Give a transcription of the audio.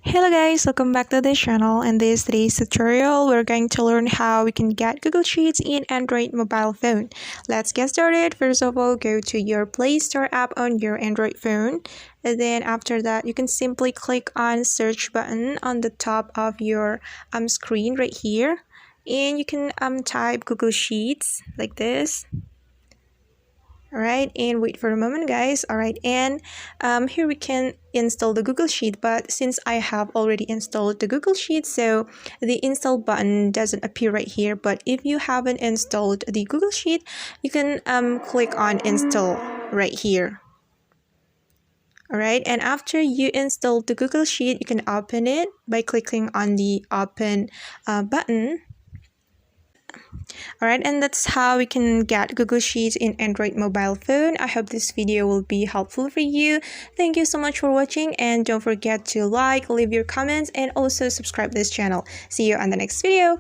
Hello guys, welcome back to this channel. In today's tutorial, we're going to learn how we can get Google Sheets in Android mobile phone. Let's get started. First of all, go to your Play Store app on your Android phone. And then after that, you can simply click on search button on the top of your screen right here. And you can type Google Sheets like this. Alright, and wait for a moment guys. Alright, and here we can install the Google Sheet, but since I have already installed the Google Sheet, so the install button doesn't appear right here. But if you haven't installed the Google Sheet, you can click on install right here. Alright, and after you install the Google Sheet, you can open it by clicking on the open button. Alright, and that's how we can get Google Sheets in Android mobile phone. I hope this video will be helpful for you. Thank you so much for watching, and don't forget to like, leave your comments, and also subscribe this channel. See you on the next video.